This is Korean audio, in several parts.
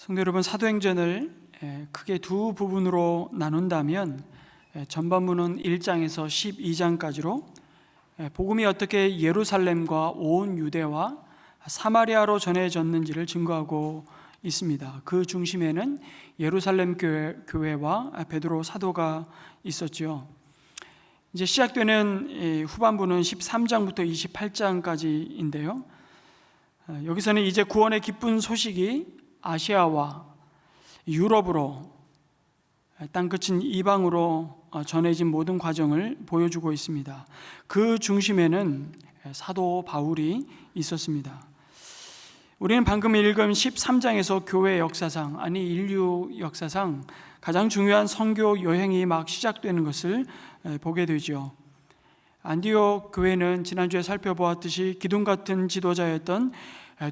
성도 여러분, 사도행전을 크게 두 부분으로 나눈다면 전반부는 1장에서 12장까지로 복음이 어떻게 예루살렘과 온 유대와 사마리아로 전해졌는지를 증거하고 있습니다. 그 중심에는 예루살렘 교회와 베드로 사도가 있었죠. 이제 시작되는 후반부는 13장부터 28장까지인데요. 여기서는 이제 구원의 기쁜 소식이 아시아와 유럽으로, 땅끝인 이방으로 전해진 모든 과정을 보여주고 있습니다. 그 중심에는 사도 바울이 있었습니다. 우리는 방금 읽은 13장에서 교회 역사상, 아니 인류 역사상 가장 중요한 선교 여행이 막 시작되는 것을 보게 되죠. 안디옥 교회는 지난주에 살펴보았듯이 기둥 같은 지도자였던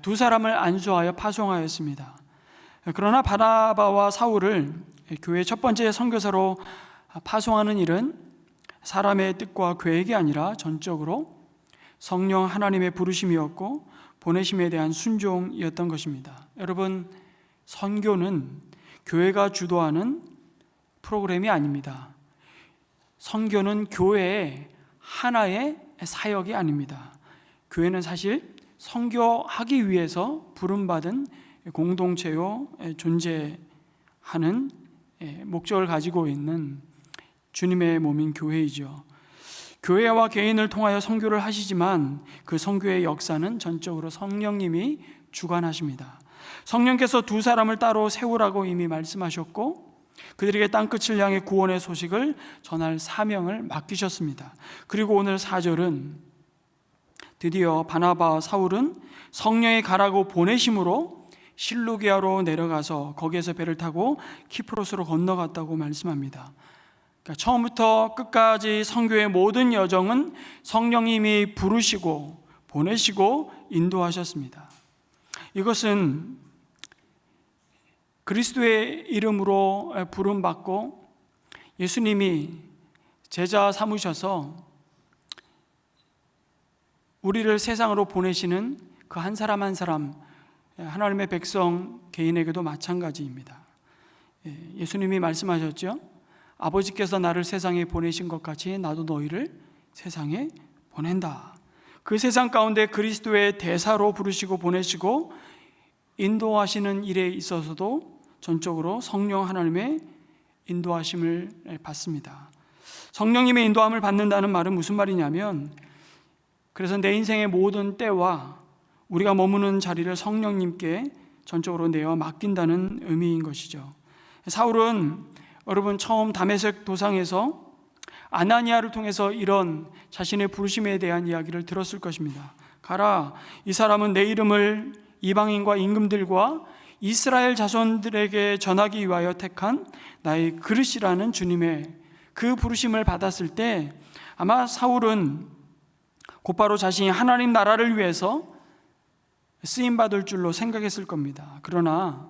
두 사람을 안수하여 파송하였습니다. 그러나 바나바와 사울을 교회의 첫 번째 선교사로 파송하는 일은 사람의 뜻과 계획이 아니라 전적으로 성령 하나님의 부르심이었고 보내심에 대한 순종이었던 것입니다. 여러분, 선교는 교회가 주도하는 프로그램이 아닙니다. 선교는 교회의 하나의 사역이 아닙니다. 교회는 사실 선교하기 위해서 부름받은 공동체요, 존재하는 목적을 가지고 있는 주님의 몸인 교회이죠. 교회와 개인을 통하여 선교를 하시지만 그 선교의 역사는 전적으로 성령님이 주관하십니다. 성령께서 두 사람을 따로 세우라고 이미 말씀하셨고 그들에게 땅끝을 향해 구원의 소식을 전할 사명을 맡기셨습니다. 그리고 오늘 4절은 드디어 바나바와 사울은 성령이 가라고 보내심으로 실루기아로 내려가서 거기에서 배를 타고 키프로스로 건너갔다고 말씀합니다. 그러니까 처음부터 끝까지 선교의 모든 여정은 성령님이 부르시고 보내시고 인도하셨습니다. 이것은 그리스도의 이름으로 부름받고 예수님이 제자 삼으셔서 우리를 세상으로 보내시는 그 한 사람 한 사람, 하나님의 백성 개인에게도 마찬가지입니다. 예수님이 말씀하셨죠. 아버지께서 나를 세상에 보내신 것 같이 나도 너희를 세상에 보낸다. 그 세상 가운데 그리스도의 대사로 부르시고 보내시고 인도하시는 일에 있어서도 전적으로 성령 하나님의 인도하심을 받습니다. 성령님의 인도함을 받는다는 말은 무슨 말이냐면, 그래서 내 인생의 모든 때와 우리가 머무는 자리를 성령님께 전적으로 내어 맡긴다는 의미인 것이죠. 사울은 여러분 처음 다메섹 도상에서 아나니아를 통해서 이런 자신의 부르심에 대한 이야기를 들었을 것입니다. 가라, 이 사람은 내 이름을 이방인과 임금들과 이스라엘 자손들에게 전하기 위하여 택한 나의 그릇이라는 주님의 그 부르심을 받았을 때 아마 사울은 곧바로 자신이 하나님 나라를 위해서 쓰임받을 줄로 생각했을 겁니다. 그러나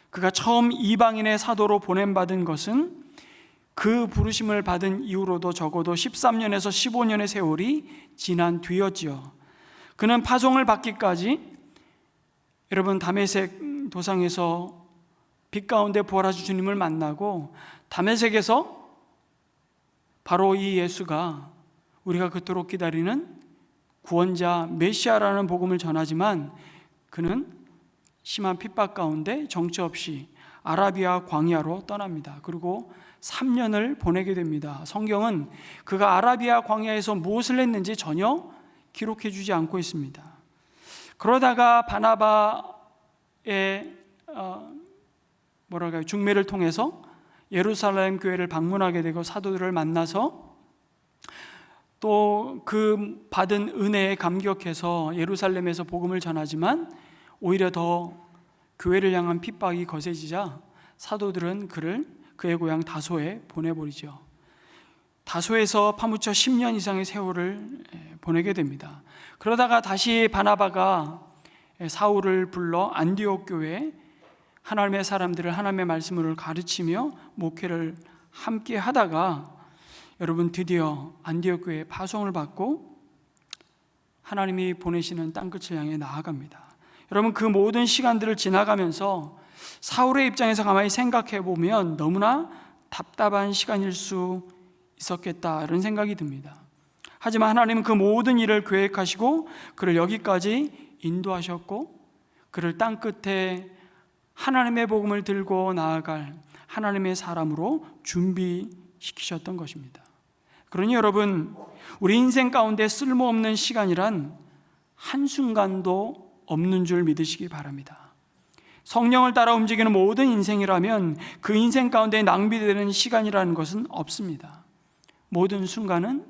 그가 처음 이방인의 사도로 보냄받은 것은 그 부르심을 받은 이후로도 적어도 13년에서 15년의 세월이 지난 뒤였지요. 그는 파송을 받기까지 여러분 다메섹 도상에서 빛 가운데 부활하신 주님을 만나고 다메섹에서 바로 이 예수가 우리가 그토록 기다리는 구원자 메시아라는 복음을 전하지만 그는 심한 핍박 가운데 정처 없이 아라비아 광야로 떠납니다. 그리고 3년을 보내게 됩니다. 성경은 그가 아라비아 광야에서 무엇을 했는지 전혀 기록해 주지 않고 있습니다. 그러다가 바나바의 중매를 통해서 예루살렘 교회를 방문하게 되고 사도들을 만나서 또 그 받은 은혜에 감격해서 예루살렘에서 복음을 전하지만 오히려 더 교회를 향한 핍박이 거세지자 사도들은 그를 그의 고향 다소에 보내버리죠. 다소에서 파묻혀 10년 이상의 세월을 보내게 됩니다. 그러다가 다시 바나바가 사울을 불러 안디옥 교회에 하나님의 사람들을 하나님의 말씀을 가르치며 목회를 함께 하다가 여러분 드디어 안디옥 교회에 파송을 받고 하나님이 보내시는 땅끝을 향해 나아갑니다. 여러분 그 모든 시간들을 지나가면서 사울의 입장에서 가만히 생각해 보면 너무나 답답한 시간일 수 있었겠다, 이런 생각이 듭니다. 하지만 하나님은 그 모든 일을 계획하시고 그를 여기까지 인도하셨고, 그를 땅 끝에 하나님의 복음을 들고 나아갈 하나님의 사람으로 준비시키셨던 것입니다. 그러니 여러분, 우리 인생 가운데 쓸모없는 시간이란 한순간도 없는 줄 믿으시기 바랍니다. 성령을 따라 움직이는 모든 인생이라면 그 인생 가운데 낭비되는 시간이라는 것은 없습니다. 모든 순간은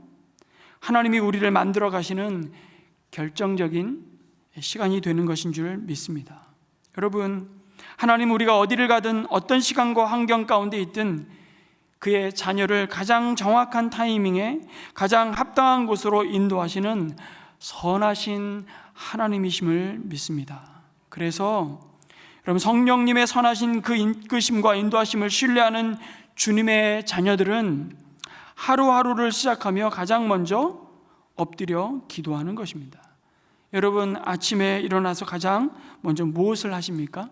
하나님이 우리를 만들어 가시는 결정적인 시간이 되는 것인 줄 믿습니다. 여러분, 하나님 우리가 어디를 가든 어떤 시간과 환경 가운데 있든 그의 자녀를 가장 정확한 타이밍에 가장 합당한 곳으로 인도하시는 선하신 하나님이심을 믿습니다. 그래서 여러분, 성령님의 선하신 그 이끄심과 인도하심을 신뢰하는 주님의 자녀들은 하루하루를 시작하며 가장 먼저 엎드려 기도하는 것입니다. 여러분, 아침에 일어나서 가장 먼저 무엇을 하십니까?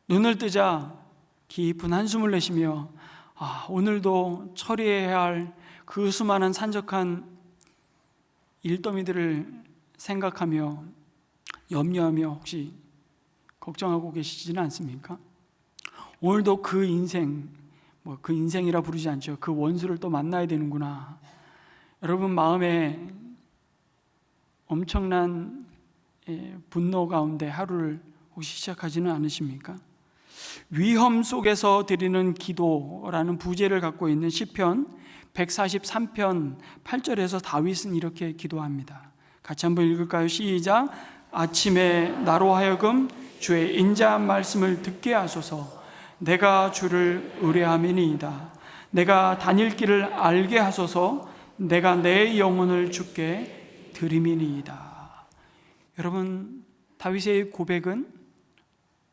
눈을 뜨자 깊은 한숨을 내쉬며 오늘도 처리해야 할 그 수많은 산적한 일더미들을 생각하며 염려하며 혹시 걱정하고 계시지는 않습니까? 오늘도 그 인생, 그 인생이라 부르지 않죠. 그 원수를 또 만나야 되는구나. 여러분 마음에 엄청난 분노 가운데 하루를 혹시 시작하지는 않으십니까? 위험 속에서 드리는 기도라는 부제를 갖고 있는 시편 143편 8절에서 다윗은 이렇게 기도합니다. 같이 한번 읽을까요? 시작. 아침에 나로 하여금 주의 인자한 말씀을 듣게 하소서. 내가 주를 의뢰함이니이다. 내가 다닐 길을 알게 하소서. 내가 내 영혼을 주께 드림이니이다. 여러분, 다윗의 고백은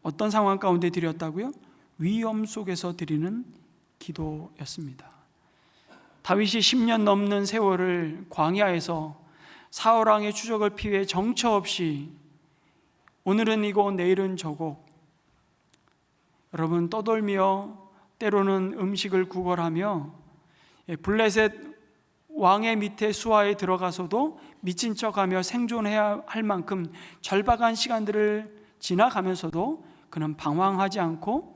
어떤 상황 가운데 드렸다고요? 위험 속에서 드리는 기도였습니다. 다윗이 10년 넘는 세월을 광야에서 사울왕의 추적을 피해 정처 없이 오늘은 이곳 내일은 저곳, 여러분 떠돌며 때로는 음식을 구걸하며 블레셋 왕의 밑에 수하에 들어가서도 미친 척하며 생존해야 할 만큼 절박한 시간들을 지나가면서도 그는 방황하지 않고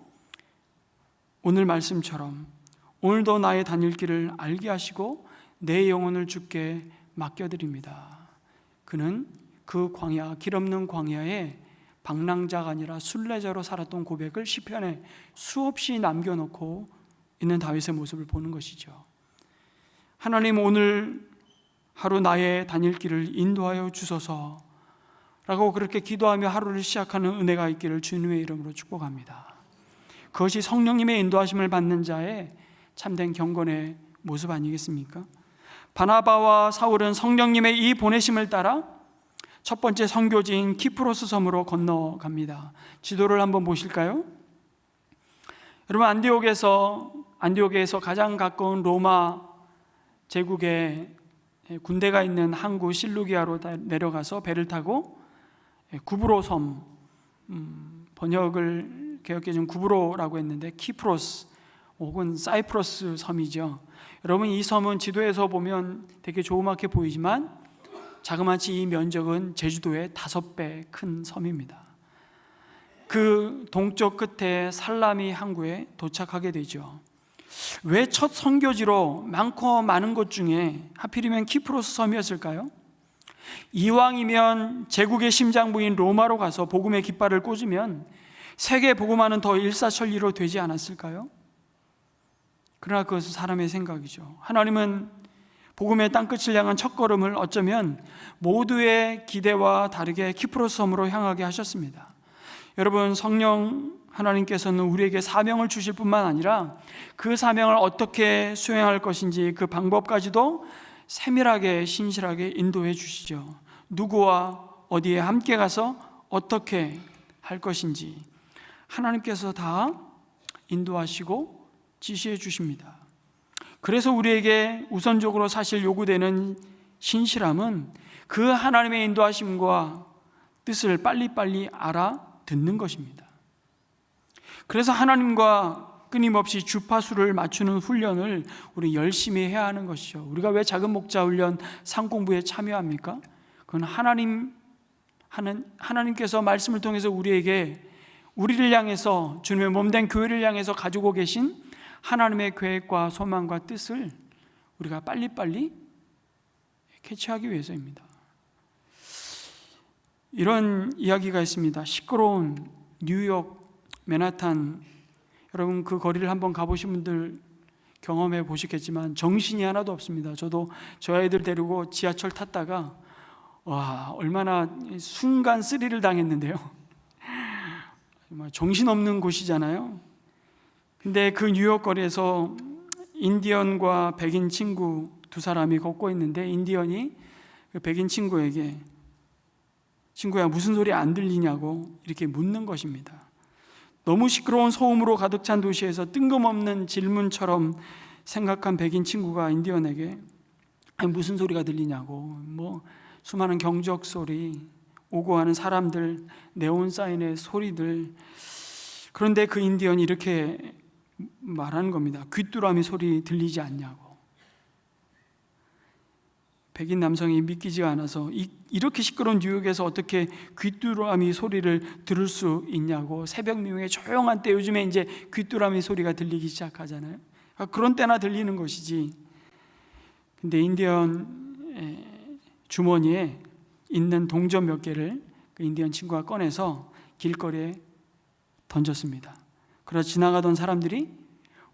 오늘 말씀처럼 오늘도 나의 다닐 길을 알게 하시고 내 영혼을 주께 맡겨드립니다. 그는 그 광야, 길 없는 광야에 방랑자가 아니라 순례자로 살았던 고백을 시편에 수없이 남겨놓고 있는 다윗의 모습을 보는 것이죠. 하나님, 오늘 하루 나의 다닐 길을 인도하여 주소서 라고 그렇게 기도하며 하루를 시작하는 은혜가 있기를 주님의 이름으로 축복합니다. 그것이 성령님의 인도하심을 받는 자의 참된 경건의 모습 아니겠습니까? 바나바와 사울은 성령님의 이 보내심을 따라 첫 번째 선교지인 키프로스 섬으로 건너갑니다. 지도를 한번 보실까요? 여러분, 안디옥에서 가장 가까운 로마 제국에 군대가 있는 항구 실루기아로 내려가서 배를 타고 구브로 섬, 번역을 개혁해 준 구브로라고 했는데 키프로스 혹은 사이프러스 섬이죠. 여러분, 이 섬은 지도에서 보면 되게 조그맣게 보이지만 자그마치 이 면적은 제주도의 5배 큰 섬입니다. 그 동쪽 끝에 살라미 항구에 도착하게 되죠. 왜 첫 선교지로 많고 많은 곳 중에 하필이면 키프로스 섬이었을까요? 이왕이면 제국의 심장부인 로마로 가서 복음의 깃발을 꽂으면 세계 복음화는 더 일사천리로 되지 않았을까요? 그러나 그것은 사람의 생각이죠. 하나님은 복음의 땅끝을 향한 첫걸음을 어쩌면 모두의 기대와 다르게 키프로스 섬으로 향하게 하셨습니다. 여러분, 성령 하나님께서는 우리에게 사명을 주실 뿐만 아니라 그 사명을 어떻게 수행할 것인지 그 방법까지도 세밀하게 신실하게 인도해 주시죠. 누구와 어디에 함께 가서 어떻게 할 것인지 하나님께서 다 인도하시고 지시해 주십니다. 그래서 우리에게 우선적으로 사실 요구되는 신실함은 그 하나님의 인도하심과 뜻을 빨리빨리 알아 듣는 것입니다. 그래서 하나님과 끊임없이 주파수를 맞추는 훈련을 우리 열심히 해야 하는 것이죠. 우리가 왜 작은 목자 훈련 상공부에 참여합니까? 그건 하나님께서 말씀을 통해서 우리를 향해서 주님의 몸된 교회를 향해서 가지고 계신 하나님의 계획과 소망과 뜻을 우리가 빨리빨리 캐치하기 위해서입니다. 이런 이야기가 있습니다. 시끄러운 뉴욕 맨하탄, 여러분 그 거리를 한번 가보신 분들 경험해 보시겠지만 정신이 하나도 없습니다. 저도 저 아이들 데리고 지하철 탔다가 얼마나 순간 스릴을 당했는데요. 정말 정신없는 곳이잖아요. 근데 그 뉴욕 거리에서 인디언과 백인 친구 두 사람이 걷고 있는데, 인디언이 그 백인 친구에게 친구야 무슨 소리 안 들리냐고 이렇게 묻는 것입니다. 너무 시끄러운 소음으로 가득 찬 도시에서 뜬금없는 질문처럼 생각한 백인 친구가 인디언에게 무슨 소리가 들리냐고, 수많은 경적 소리, 오고 가는 사람들, 네온 사인의 소리들. 그런데 그 인디언이 이렇게 말하는 겁니다. 귀뚜라미 소리 들리지 않냐고. 백인 남성이 믿기지가 않아서 이렇게 시끄러운 뉴욕에서 어떻게 귀뚜라미 소리를 들을 수 있냐고. 새벽 미명에 조용한 때 요즘에 이제 귀뚜라미 소리가 들리기 시작하잖아요. 그런 때나 들리는 것이지. 근데 인디언 주머니에 있는 동전 몇 개를 그 인디언 친구가 꺼내서 길거리에 던졌습니다. 그러자 지나가던 사람들이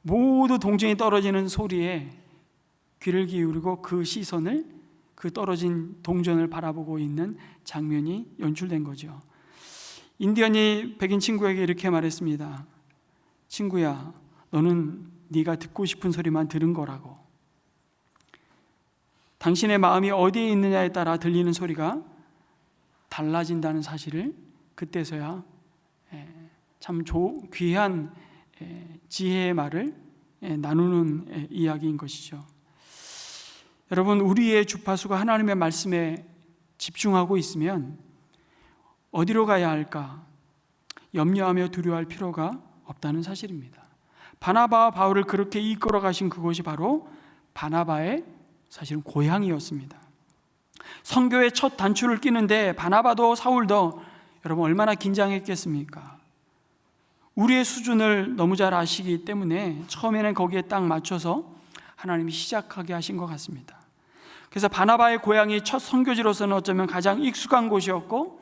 모두 동전이 떨어지는 소리에 귀를 기울이고 그 시선을 그 떨어진 동전을 바라보고 있는 장면이 연출된 거죠. 인디언이 백인 친구에게 이렇게 말했습니다. 친구야, 너는 네가 듣고 싶은 소리만 들은 거라고. 당신의 마음이 어디에 있느냐에 따라 들리는 소리가 달라진다는 사실을 그때서야 참 귀한 지혜의 말을 나누는 이야기인 것이죠. 여러분, 우리의 주파수가 하나님의 말씀에 집중하고 있으면 어디로 가야 할까 염려하며 두려워할 필요가 없다는 사실입니다. 바나바와 바울을 그렇게 이끌어 가신 그곳이 바로 바나바의 사실은 고향이었습니다. 선교의 첫 단추를 끼는데 바나바도 사울도 여러분 얼마나 긴장했겠습니까? 우리의 수준을 너무 잘 아시기 때문에 처음에는 거기에 딱 맞춰서 하나님이 시작하게 하신 것 같습니다. 그래서 바나바의 고향이 첫 선교지로서는 어쩌면 가장 익숙한 곳이었고,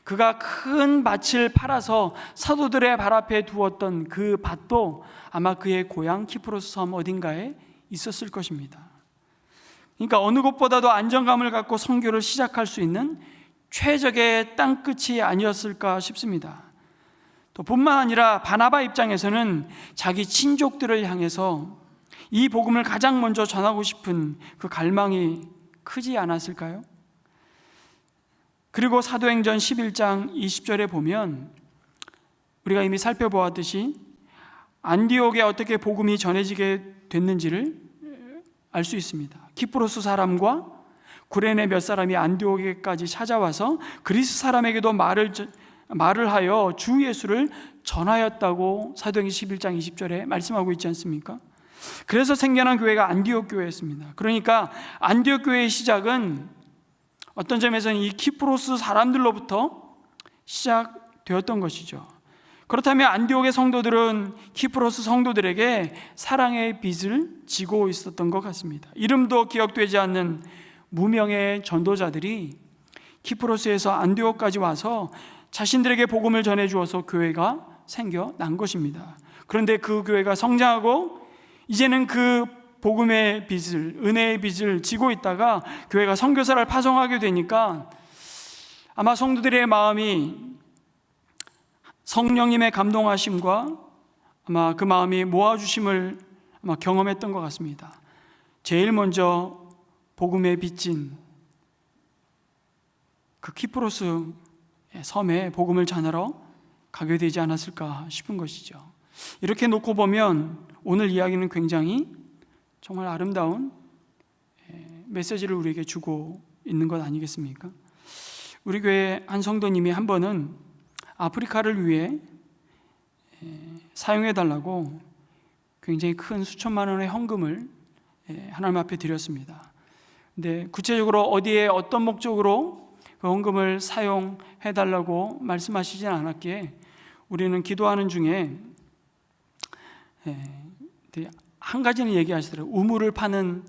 그가 큰 밭을 팔아서 사도들의 발 앞에 두었던 그 밭도 아마 그의 고향 키프로스 섬 어딘가에 있었을 것입니다. 그러니까 어느 곳보다도 안정감을 갖고 선교를 시작할 수 있는 최적의 땅끝이 아니었을까 싶습니다. 또 뿐만 아니라 바나바 입장에서는 자기 친족들을 향해서 이 복음을 가장 먼저 전하고 싶은 그 갈망이 크지 않았을까요? 그리고 사도행전 11장 20절에 보면 우리가 이미 살펴보았듯이 안디옥에 어떻게 복음이 전해지게 됐는지를 알 수 있습니다. 키프로스 사람과 구레네 몇 사람이 안디옥에까지 찾아와서 그리스 사람에게도 말을 하여 주 예수를 전하였다고 사도행전 11장 20절에 말씀하고 있지 않습니까? 그래서 생겨난 교회가 안디옥 교회였습니다. 그러니까 안디옥 교회의 시작은 어떤 점에서는 이 키프로스 사람들로부터 시작되었던 것이죠. 그렇다면 안디옥의 성도들은 키프로스 성도들에게 사랑의 빚을 지고 있었던 것 같습니다. 이름도 기억되지 않는 무명의 전도자들이 키프로스에서 안디옥까지 와서 자신들에게 복음을 전해 주어서 교회가 생겨난 것입니다. 그런데 그 교회가 성장하고 이제는 그 복음의 빚을, 은혜의 빚을 지고 있다가 교회가 선교사를 파송하게 되니까 아마 성도들의 마음이 성령님의 감동하심과 아마 그 마음이 모아주심을 아마 경험했던 것 같습니다. 제일 먼저 복음에 빚진 그 키프로스 섬에 복음을 전하러 가게 되지 않았을까 싶은 것이죠. 이렇게 놓고 보면 오늘 이야기는 굉장히 정말 아름다운 메시지를 우리에게 주고 있는 것 아니겠습니까? 우리 교회 한 성도님이 한 번은 아프리카를 위해 사용해 달라고 굉장히 큰 수천만 원의 헌금을 하나님 앞에 드렸습니다. 근데 구체적으로 어디에 어떤 목적으로 그 헌금을 사용해 달라고 말씀하시진 않았기에 우리는 기도하는 중에 한 가지는 얘기하시더라고요. 우물을 파는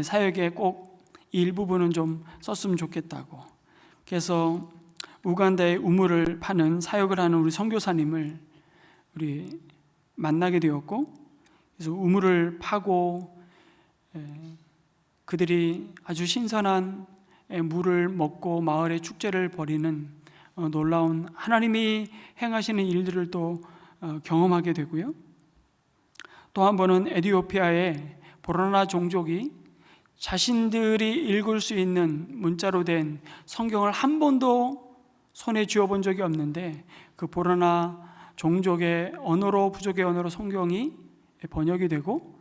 사역에 꼭 이 일부분은 좀 썼으면 좋겠다고. 그래서 우간다에 우물을 파는 사역을 하는 우리 선교사님을 우리 만나게 되었고, 그래서 우물을 파고 그들이 아주 신선한 물을 먹고 마을의 축제를 벌이는 놀라운 하나님이 행하시는 일들을 또 경험하게 되고요. 또 한 번은 에티오피아의 보라나 종족이 자신들이 읽을 수 있는 문자로 된 성경을 한 번도 손에 쥐어본 적이 없는데 그 보라나 종족의 언어로, 부족의 언어로 성경이 번역이 되고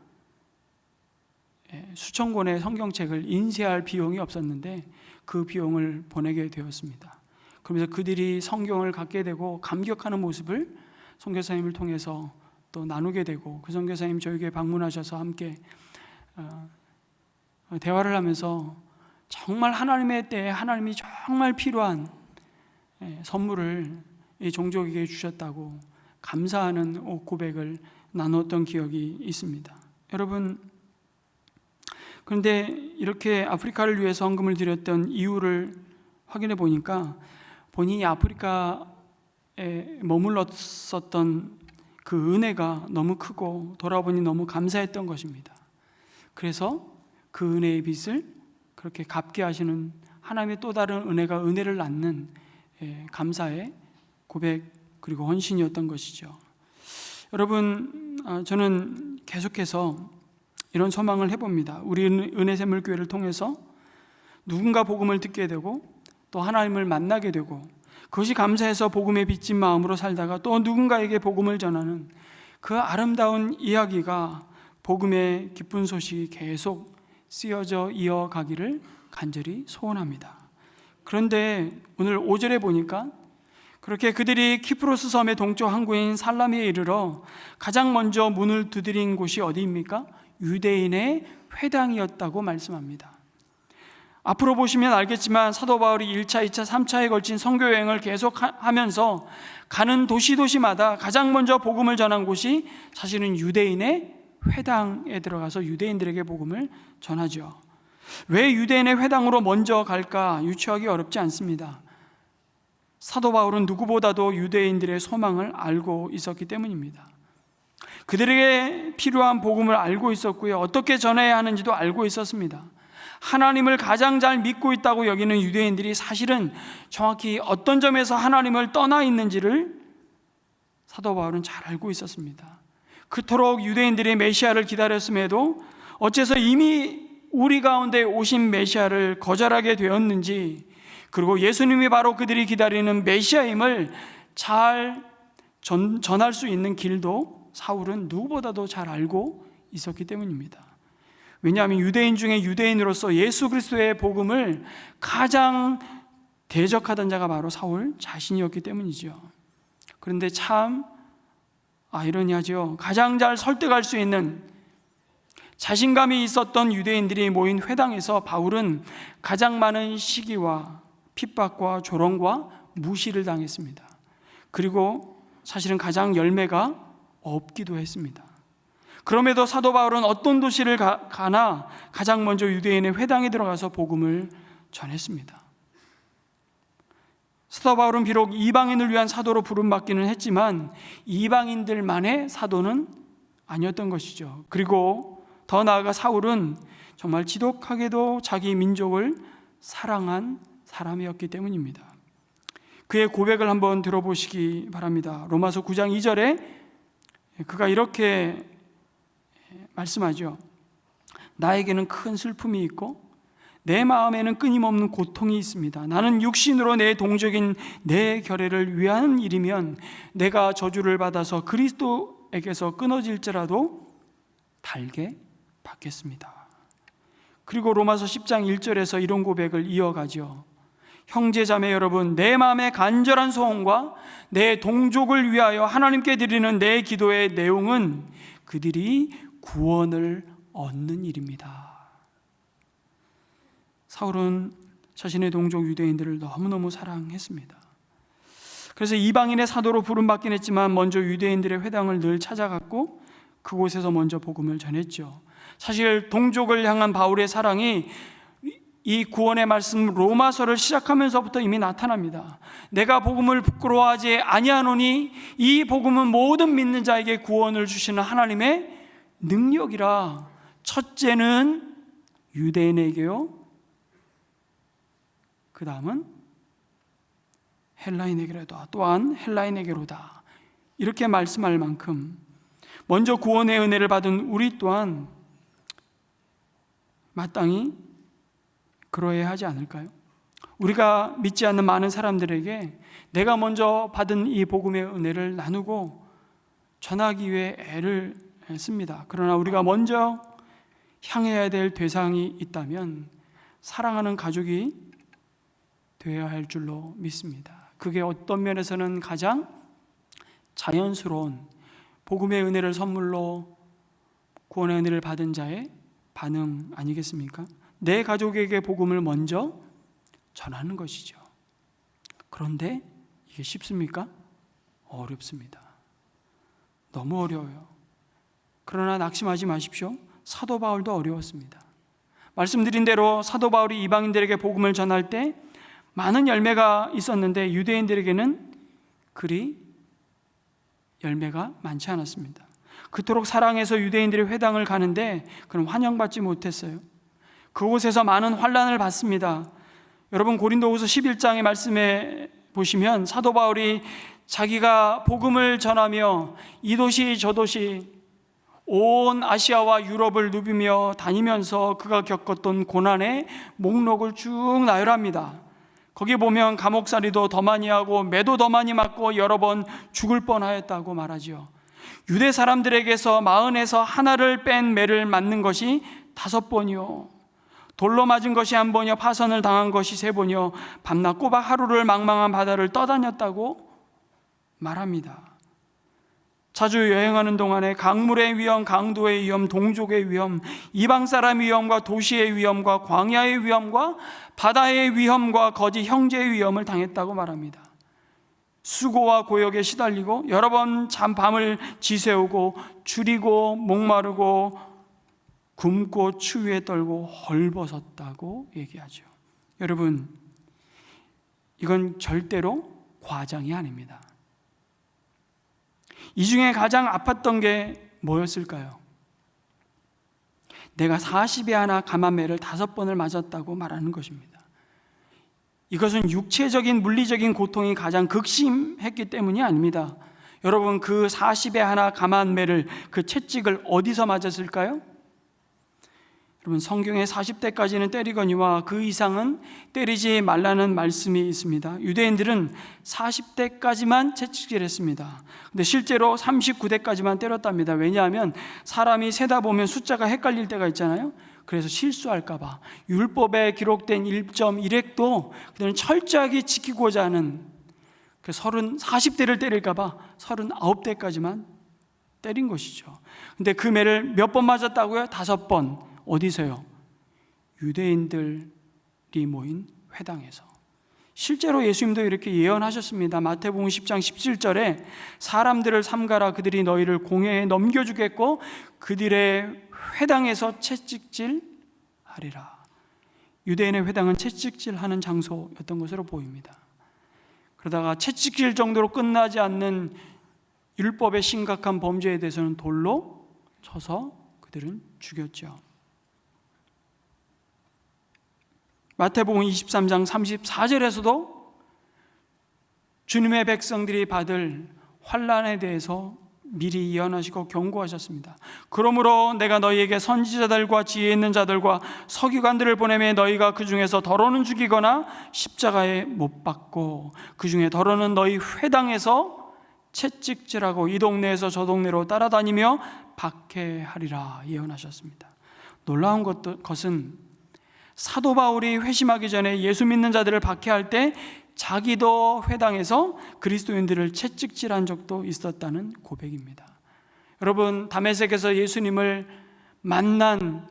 수천 권의 성경책을 인쇄할 비용이 없었는데 그 비용을 보내게 되었습니다. 그러면서 그들이 성경을 갖게 되고 감격하는 모습을 선교사님을 통해서 또 나누게 되고, 그 선교사님 저에게 방문하셔서 함께 대화를 하면서 정말 하나님의 때에 하나님이 정말 필요한 선물을 이 종족에게 주셨다고 감사하는 고백을 나누었던 기억이 있습니다. 여러분, 그런데 이렇게 아프리카를 위해서 헌금을 드렸던 이유를 확인해 보니까 본인이 아프리카에 머물렀었던 그 은혜가 너무 크고 돌아보니 너무 감사했던 것입니다. 그래서 그 은혜의 빚을 그렇게 갚게 하시는 하나님의 또 다른 은혜가 은혜를 낳는 감사의 고백 그리고 헌신이었던 것이죠. 여러분, 저는 계속해서 이런 소망을 해봅니다. 우리 은혜샘물교회를 통해서 누군가 복음을 듣게 되고 또 하나님을 만나게 되고 그것이 감사해서 복음에 빚진 마음으로 살다가 또 누군가에게 복음을 전하는 그 아름다운 이야기가, 복음의 기쁜 소식이 계속 쓰여져 이어가기를 간절히 소원합니다. 그런데 오늘 5절에 보니까 그렇게 그들이 키프로스 섬의 동쪽 항구인 살라미에 이르러 가장 먼저 문을 두드린 곳이 어디입니까? 유대인의 회당이었다고 말씀합니다. 앞으로 보시면 알겠지만 사도 바울이 1차, 2차, 3차에 걸친 선교 여행을 계속하면서 가는 도시마다 가장 먼저 복음을 전한 곳이 사실은 유대인의 회당에 들어가서 유대인들에게 복음을 전하죠. 왜 유대인의 회당으로 먼저 갈까 유추하기 어렵지 않습니다. 사도 바울은 누구보다도 유대인들의 소망을 알고 있었기 때문입니다. 그들에게 필요한 복음을 알고 있었고요, 어떻게 전해야 하는지도 알고 있었습니다. 하나님을 가장 잘 믿고 있다고 여기는 유대인들이 사실은 정확히 어떤 점에서 하나님을 떠나 있는지를 사도 바울은 잘 알고 있었습니다. 그토록 유대인들이 메시아를 기다렸음에도 어째서 이미 우리 가운데 오신 메시아를 거절하게 되었는지, 그리고 예수님이 바로 그들이 기다리는 메시아임을 잘 전할 수 있는 길도 사울은 누구보다도 잘 알고 있었기 때문입니다. 왜냐하면 유대인 중에 유대인으로서 예수 그리스도의 복음을 가장 대적하던 자가 바로 사울 자신이었기 때문이죠. 그런데 참 아이러니하죠. 가장 잘 설득할 수 있는 자신감이 있었던 유대인들이 모인 회당에서 바울은 가장 많은 시기와 핍박과 조롱과 무시를 당했습니다. 그리고 사실은 가장 열매가 없기도 했습니다. 그럼에도 사도 바울은 어떤 도시를 가나 가장 먼저 유대인의 회당에 들어가서 복음을 전했습니다. 사도 바울은 비록 이방인을 위한 사도로 부름받기는 했지만 이방인들만의 사도는 아니었던 것이죠. 그리고 더 나아가 사울은 정말 지독하게도 자기 민족을 사랑한 사람이었기 때문입니다. 그의 고백을 한번 들어보시기 바랍니다. 로마서 9장 2절에 그가 이렇게 말씀하죠. 나에게는 큰 슬픔이 있고 내 마음에는 끊임없는 고통이 있습니다. 나는 육신으로 내 동족인 내 결례를 위한 일이면 내가 저주를 받아서 그리스도에게서 끊어질지라도 달게 받겠습니다. 그리고 로마서 10장 1절에서 이런 고백을 이어가죠. 형제자매 여러분, 내 마음의 간절한 소원과 내 동족을 위하여 하나님께 드리는 내 기도의 내용은 그들이 구원을 얻는 일입니다. 사울은 자신의 동족 유대인들을 너무너무 사랑했습니다. 그래서 이방인의 사도로 부름받긴 했지만 먼저 유대인들의 회당을 늘 찾아갔고 그곳에서 먼저 복음을 전했죠. 사실 동족을 향한 바울의 사랑이 이 구원의 말씀 로마서를 시작하면서부터 이미 나타납니다. 내가 복음을 부끄러워하지 아니하노니 이 복음은 모든 믿는 자에게 구원을 주시는 하나님의 능력이라. 첫째는 유대인에게요, 그 다음은 헬라인에게로다, 또한 헬라인에게로다, 이렇게 말씀할 만큼 먼저 구원의 은혜를 받은 우리 또한 마땅히 그러해야 하지 않을까요? 우리가 믿지 않는 많은 사람들에게 내가 먼저 받은 이 복음의 은혜를 나누고 전하기 위해 애를 씁니다. 그러나 우리가 먼저 향해야 될 대상이 있다면 사랑하는 가족이 되어야 할 줄로 믿습니다. 그게 어떤 면에서는 가장 자연스러운 복음의 은혜를 선물로 구원의 은혜를 받은 자의 반응 아니겠습니까? 내 가족에게 복음을 먼저 전하는 것이죠. 그런데 이게 쉽습니까? 어렵습니다. 너무 어려워요. 그러나 낙심하지 마십시오. 사도 바울도 어려웠습니다. 말씀드린 대로 사도 바울이 이방인들에게 복음을 전할 때 많은 열매가 있었는데 유대인들에게는 그리 열매가 많지 않았습니다. 그토록 사랑해서 유대인들의 회당을 가는데 그는 환영받지 못했어요. 그곳에서 많은 환난을 받습니다. 여러분, 고린도후서 11장의 말씀에 보시면 사도 바울이 자기가 복음을 전하며 이 도시 저 도시 온 아시아와 유럽을 누비며 다니면서 그가 겪었던 고난의 목록을 쭉 나열합니다. 거기 보면 감옥살이도 더 많이 하고 매도 더 많이 맞고 여러 번 죽을 뻔하였다고 말하지요. 유대 사람들에게서 마흔에서 하나를 뺀 매를 맞는 것이 5번이요, 돌로 맞은 것이 1번이요, 파선을 당한 것이 3번이요, 밤낮 꼬박 하루를 망망한 바다를 떠다녔다고 말합니다. 자주 여행하는 동안에 강물의 위험, 강도의 위험, 동족의 위험, 이방 사람의 위험과 도시의 위험과 광야의 위험과 바다의 위험과 거짓 형제의 위험을 당했다고 말합니다. 수고와 고역에 시달리고 여러 번 밤을 지새우고 줄이고 목마르고 굶고 추위에 떨고 헐벗었다고 얘기하죠. 여러분, 이건 절대로 과장이 아닙니다. 이 중에 가장 아팠던 게 뭐였을까요? 내가 40에 하나 감한 매를 5번을 맞았다고 말하는 것입니다. 이것은 육체적인 물리적인 고통이 가장 극심했기 때문이 아닙니다. 여러분, 그 40에 하나 감한 매를, 그 채찍을 어디서 맞았을까요? 여러분, 성경에 40대까지는 때리거니와 그 이상은 때리지 말라는 말씀이 있습니다. 유대인들은 40대까지만 채찍질했습니다. 근데 실제로 39대까지만 때렸답니다. 왜냐하면 사람이 세다 보면 숫자가 헷갈릴 때가 있잖아요. 그래서 실수할까 봐 율법에 기록된 1.1획도 그들은 철저하게 지키고자 하는, 40대를 때릴까 봐 39대까지만 때린 것이죠. 근데 그 매를 몇 번 맞았다고요? 5번. 어디서요? 유대인들이 모인 회당에서. 실제로 예수님도 이렇게 예언하셨습니다. 마태복음 10장 17절에 사람들을 삼가라, 그들이 너희를 공회에 넘겨주겠고 그들의 회당에서 채찍질 하리라. 유대인의 회당은 채찍질하는 장소였던 것으로 보입니다. 그러다가 채찍질 정도로 끝나지 않는 율법의 심각한 범죄에 대해서는 돌로 쳐서 그들은 죽였죠. 마태복음 23장 34절에서도 주님의 백성들이 받을 환난에 대해서 미리 예언하시고 경고하셨습니다. 그러므로 내가 너희에게 선지자들과 지혜 있는 자들과 서기관들을 보내매 너희가 그 중에서 더러는 죽이거나 십자가에 못 박고 그 중에 더러는 너희 회당에서 채찍질하고 이 동네에서 저 동네로 따라다니며 박해하리라 예언하셨습니다. 놀라운 것은 사도 바울이 회심하기 전에 예수 믿는 자들을 박해할 때 자기도 회당에서 그리스도인들을 채찍질한 적도 있었다는 고백입니다. 여러분, 다메섹에서 예수님을 만난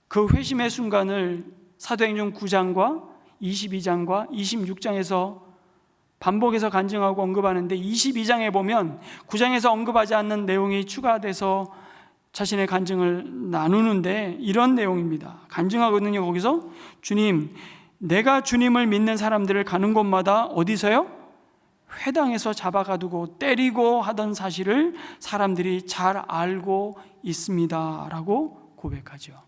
그 회심의 순간을 사도행전 9장과 22장과 26장에서 반복해서 간증하고 언급하는데, 22장에 보면 9장에서 언급하지 않는 내용이 추가돼서 자신의 간증을 나누는데 이런 내용입니다. 간증하거든요. 거기서 주님, 내가 주님을 믿는 사람들을 가는 곳마다 어디서요? 회당에서 잡아가두고 때리고 하던 사실을 사람들이 잘 알고 있습니다 라고 고백하죠.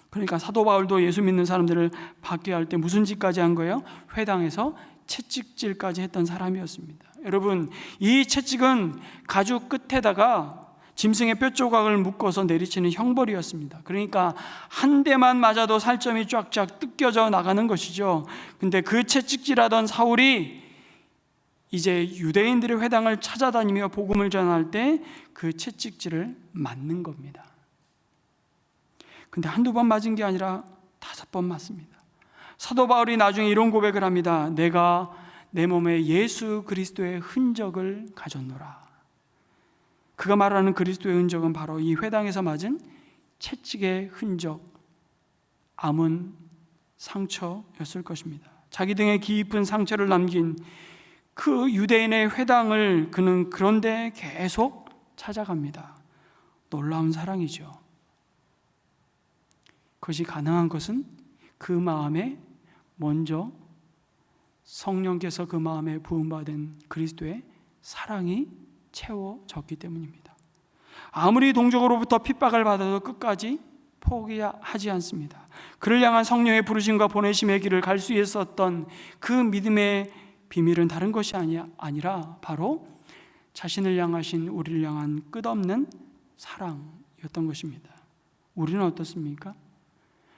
그러니까 사도 바울도 예수 믿는 사람들을 박해할 때 무슨 짓까지 한 거예요? 회당에서 채찍질까지 했던 사람이었습니다. 여러분, 이 채찍은 가죽 끝에다가 짐승의 뼈 조각을 묶어서 내리치는 형벌이었습니다. 그러니까 한 대만 맞아도 살점이 쫙쫙 뜯겨져 나가는 것이죠. 근데 그 채찍질하던 사울이 이제 유대인들의 회당을 찾아다니며 복음을 전할 때 그 채찍질을 맞는 겁니다. 근데 한두 번 맞은 게 아니라 5번 맞습니다. 사도 바울이 나중에 이런 고백을 합니다. 내가 내 몸에 예수 그리스도의 흔적을 가졌노라. 그가 말하는 그리스도의 흔적은 바로 이 회당에서 맞은 채찍의 흔적, 아문 상처였을 것입니다. 자기 등에 깊은 상처를 남긴 그 유대인의 회당을 그는 그런데 계속 찾아갑니다. 놀라운 사랑이죠. 그것이 가능한 것은 그 마음에 먼저 성령께서 그 마음에 부음받은 그리스도의 사랑이 채워졌기 때문입니다. 아무리 동족으로부터 핍박을 받아도 끝까지 포기하지 않습니다. 그를 향한 성령의 부르심과 보내심의 길을 갈 수 있었던 그 믿음의 비밀은 다른 것이 아니라 바로 자신을 향하신 우리를 향한 끝없는 사랑이었던 것입니다. 우리는 어떻습니까?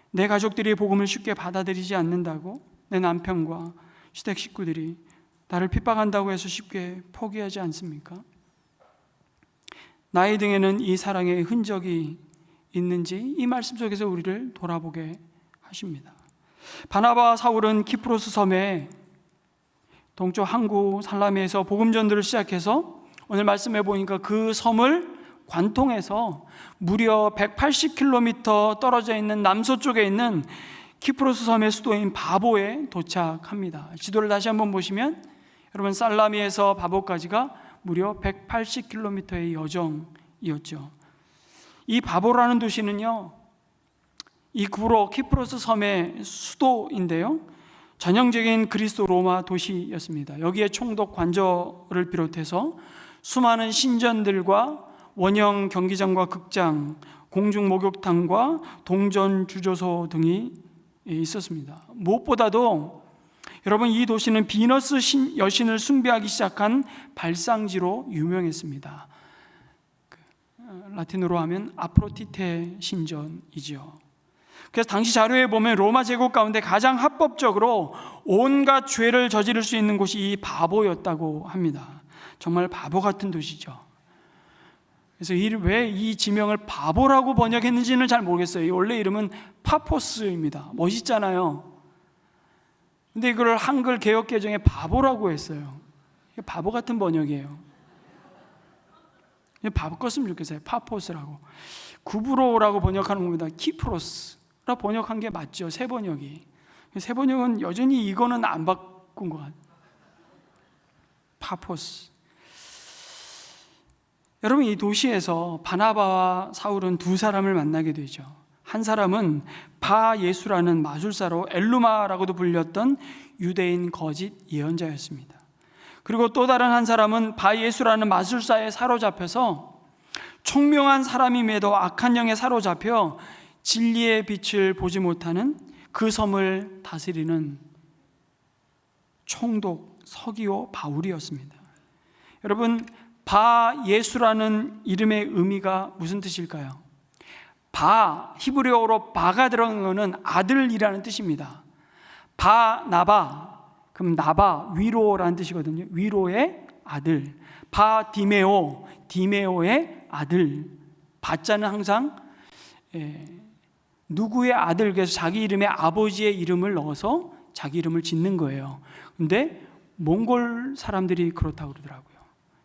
내 가족들이 복음을 쉽게 받아들이지 않는다고 내 남편과 시댁 식구들이 나를 핍박한다고 해서 쉽게 포기하지 않습니까? 나의 등에는 이 사랑의 흔적이 있는지 이 말씀 속에서 우리를 돌아보게 하십니다. 바나바와 사울은 키프로스 섬에 동쪽 항구 살라미에서 복음 전도를 시작해서 오늘 말씀해 보니까 그 섬을 관통해서 무려 180km 떨어져 있는 남서쪽에 있는 키프로스 섬의 수도인 바보에 도착합니다. 지도를 다시 한번 보시면 여러분, 살라미에서 바보까지가 무려 180km의 여정이었죠. 이 바보라는 도시는요, 이 구로 키프로스 섬의 수도인데요, 전형적인 그리스도 로마 도시였습니다. 여기에 총독 관저를 비롯해서 수많은 신전들과 원형 경기장과 극장, 공중 목욕탕과 동전 주조소 등이 있었습니다. 무엇보다도 여러분, 이 도시는 비너스 여신을 숭배하기 시작한 발상지로 유명했습니다. 라틴어로 하면 아프로디테 신전이죠. 그래서 당시 자료에 보면 로마 제국 가운데 가장 합법적으로 온갖 죄를 저지를 수 있는 곳이 이 바보였다고 합니다. 정말 바보 같은 도시죠. 그래서 왜 이 지명을 바보라고 번역했는지는 잘 모르겠어요. 원래 이름은 파포스입니다. 멋있잖아요. 근데 이걸 한글 개역 개정에 바보라고 했어요. 바보 같은 번역이에요. 바보 껐으면 좋겠어요. 파포스라고. 구브로라고 번역하는 겁니다. 키프로스라 번역한 게 맞죠. 새 번역이. 새 번역은 여전히 이거는 안 바꾼 것 같아요. 파포스. 여러분, 이 도시에서 바나바와 사울은 두 사람을 만나게 되죠. 한 사람은 바예수라는 마술사로 엘루마라고도 불렸던 유대인 거짓 예언자였습니다. 그리고 또 다른 한 사람은 바예수라는 마술사에 사로잡혀서 총명한 사람임에도 악한 영에 사로잡혀 진리의 빛을 보지 못하는 그 섬을 다스리는 총독 서기오 바울이었습니다. 여러분, 바예수라는 이름의 의미가 무슨 뜻일까요? 히브리어로 바가 들어간 것은 아들이라는 뜻입니다. 바나바, 그럼 나바, 위로라는 뜻이거든요. 위로의 아들. 디메오의 아들. 바자는 항상 누구의 아들, 그래서 자기 이름에 아버지의 이름을 넣어서 자기 이름을 짓는 거예요. 근데 몽골 사람들이 그렇다고 그러더라고요.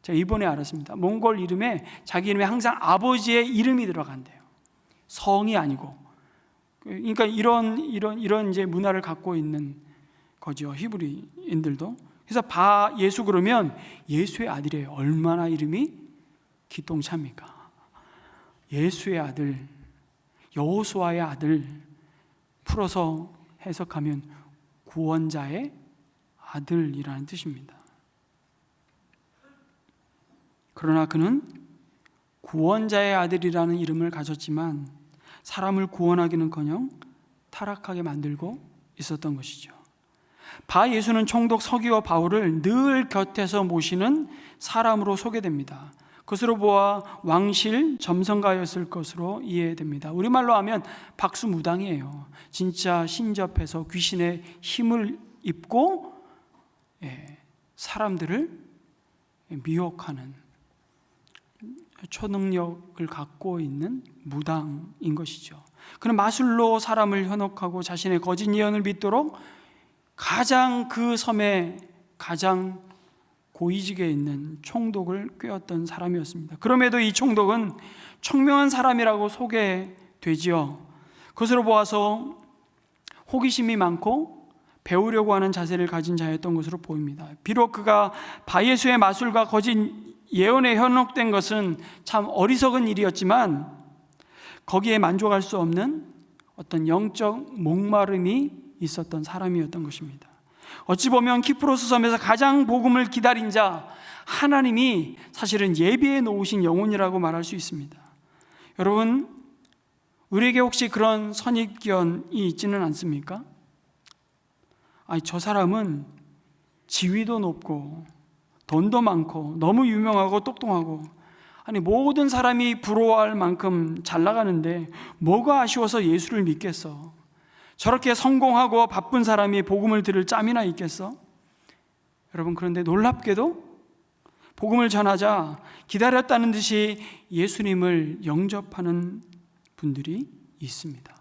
제가 이번에 알았습니다. 몽골 이름에 자기 이름에 항상 아버지의 이름이 들어간대요. 성이 아니고. 그러니까 이런 이제 문화를 갖고 있는 거죠, 히브리인들도. 그래서 예수 그러면 예수의 아들이에요. 얼마나 이름이 기똥차입니까? 예수의 아들, 여호수아의 아들, 풀어서 해석하면 구원자의 아들이라는 뜻입니다. 그러나 그는 구원자의 아들이라는 이름을 가졌지만 사람을 구원하기는커녕 타락하게 만들고 있었던 것이죠. 예수는 총독 서기와 바울을 늘 곁에서 모시는 사람으로 소개됩니다. 그것으로 보아 왕실 점성가였을 것으로 이해됩니다. 우리말로 하면 박수무당이에요. 진짜 신접해서 귀신의 힘을 입고 사람들을 미혹하는 초능력을 갖고 있는 무당인 것이죠. 그는 마술로 사람을 현혹하고 자신의 거짓 예언을 믿도록 가장 그 섬에 가장 고위직에 있는 총독을 꾀었던 사람이었습니다. 그럼에도 이 총독은 청명한 사람이라고 소개되지요. 그것으로 보아서 호기심이 많고 배우려고 하는 자세를 가진 자였던 것으로 보입니다. 비록 그가 바예수의 마술과 거짓 예언에 현혹된 것은 참 어리석은 일이었지만 거기에 만족할 수 없는 어떤 영적 목마름이 있었던 사람이었던 것입니다. 어찌 보면 키프로스 섬에서 가장 복음을 기다린 자, 하나님이 사실은 예비해 놓으신 영혼이라고 말할 수 있습니다. 여러분, 우리에게 혹시 그런 선입견이 있지는 않습니까? 저 사람은 지위도 높고 돈도 많고 너무 유명하고 똑똑하고 모든 사람이 부러워할 만큼 잘 나가는데 뭐가 아쉬워서 예수를 믿겠어? 저렇게 성공하고 바쁜 사람이 복음을 들을 짬이나 있겠어? 여러분, 그런데 놀랍게도 복음을 전하자 기다렸다는 듯이 예수님을 영접하는 분들이 있습니다.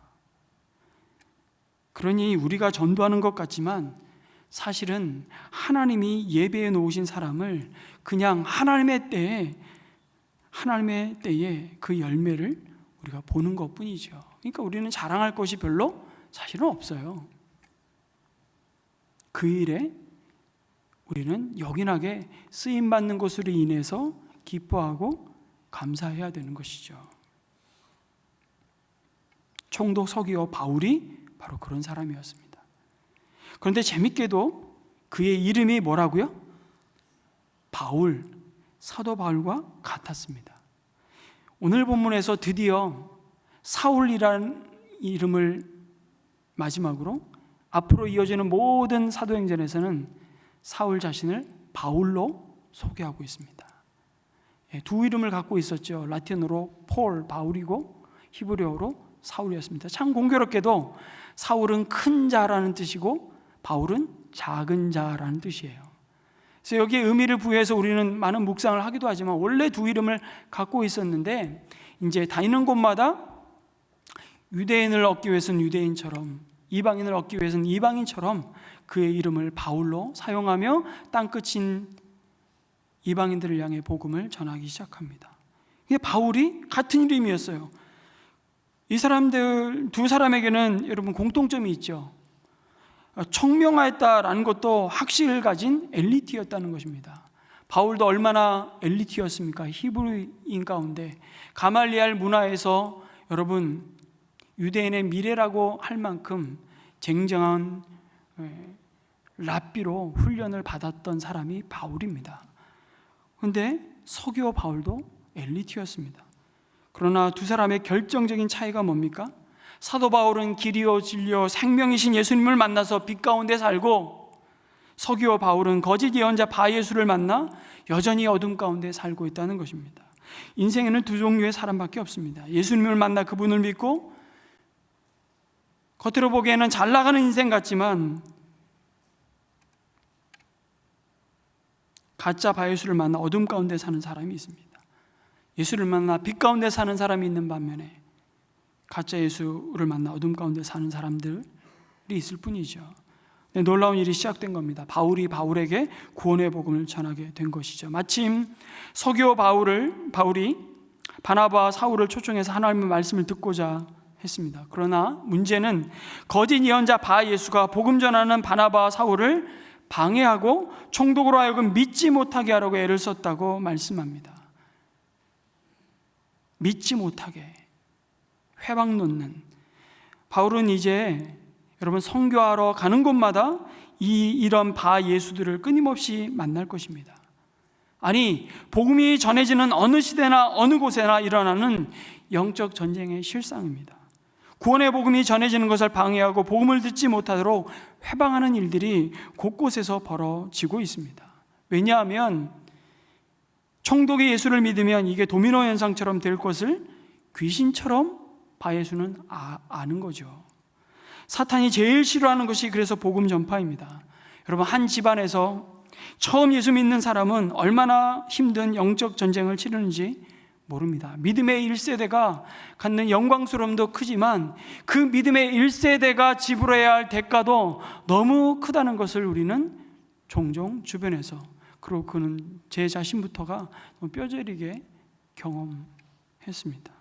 그러니 우리가 전도하는 것 같지만 사실은 하나님이 예배해 놓으신 사람을 그냥 하나님의 때에 그 열매를 우리가 보는 것뿐이죠. 그러니까 우리는 자랑할 것이 별로 사실은 없어요. 그 일에 우리는 역인하게 쓰임받는 것으로 인해서 기뻐하고 감사해야 되는 것이죠. 총독 서기와 바울이 바로 그런 사람이었습니다. 그런데 재밌게도 그의 이름이 뭐라고요? 사도 바울과 같았습니다. 오늘 본문에서 드디어 사울이라는 이름을 마지막으로 앞으로 이어지는 모든 사도행전에서는 사울 자신을 바울로 소개하고 있습니다. 두 이름을 갖고 있었죠. 라틴어로 바울이고 히브리어로 사울이었습니다. 참 공교롭게도 사울은 큰 자라는 뜻이고 바울은 작은 자라는 뜻이에요. 그래서 여기에 의미를 부여해서 우리는 많은 묵상을 하기도 하지만 원래 두 이름을 갖고 있었는데 이제 다니는 곳마다 유대인을 얻기 위해서는 유대인처럼, 이방인을 얻기 위해서는 이방인처럼 그의 이름을 바울로 사용하며 땅끝인 이방인들을 향해 복음을 전하기 시작합니다. 이게 바울이 같은 이름이었어요. 이 사람들 두 사람에게는 여러분 공통점이 있죠. 청명하였다라는 것도 학식을 가진 엘리트였다는 것입니다. 바울도 얼마나 엘리트였습니까? 히브리인 가운데 가말리알 문화에서 여러분 유대인의 미래라고 할 만큼 쟁쟁한 랍비로 훈련을 받았던 사람이 바울입니다. 그런데 서기와 바울도 엘리트였습니다. 그러나 두 사람의 결정적인 차이가 뭡니까? 사도 바울은 길이요 진리요 생명이신 예수님을 만나서 빛 가운데 살고, 서기와 바울은 거짓 예언자 바예수를 만나 여전히 어둠 가운데 살고 있다는 것입니다. 인생에는 두 종류의 사람밖에 없습니다. 예수님을 만나 그분을 믿고 겉으로 보기에는 잘 나가는 인생 같지만 가짜 바예수를 만나 어둠 가운데 사는 사람이 있습니다. 예수를 만나 빛 가운데 사는 사람이 있는 반면에 가짜 예수를 만나 어둠 가운데 사는 사람들이 있을 뿐이죠. 네, 놀라운 일이 시작된 겁니다. 바울이 바울에게 구원의 복음을 전하게 된 것이죠. 마침 서기오 바울이 바나바와 사울을 초청해서 하나님의 말씀을 듣고자 했습니다. 그러나 문제는 거짓 예언자 바 예수가 복음 전하는 바나바와 사울을 방해하고 총독으로 하여금 믿지 못하게 하려고 애를 썼다고 말씀합니다. 믿지 못하게 회방 놓는. 바울은 이제 여러분 선교하러 가는 곳마다 이런 바 예수들을 끊임없이 만날 것입니다. 아니, 복음이 전해지는 어느 시대나 어느 곳에나 일어나는 영적 전쟁의 실상입니다. 구원의 복음이 전해지는 것을 방해하고 복음을 듣지 못하도록 회방하는 일들이 곳곳에서 벌어지고 있습니다. 왜냐하면 총독이 예수를 믿으면 이게 도미노 현상처럼 될 것을 귀신처럼 바 예수는 아는 거죠. 사탄이 제일 싫어하는 것이 그래서 복음 전파입니다. 여러분, 한 집안에서 처음 예수 믿는 사람은 얼마나 힘든 영적 전쟁을 치르는지 모릅니다. 믿음의 1세대가 갖는 영광스러움도 크지만 그 믿음의 1세대가 지불해야 할 대가도 너무 크다는 것을 우리는 종종 주변에서, 그리고 그는 제 자신부터가 너무 뼈저리게 경험했습니다.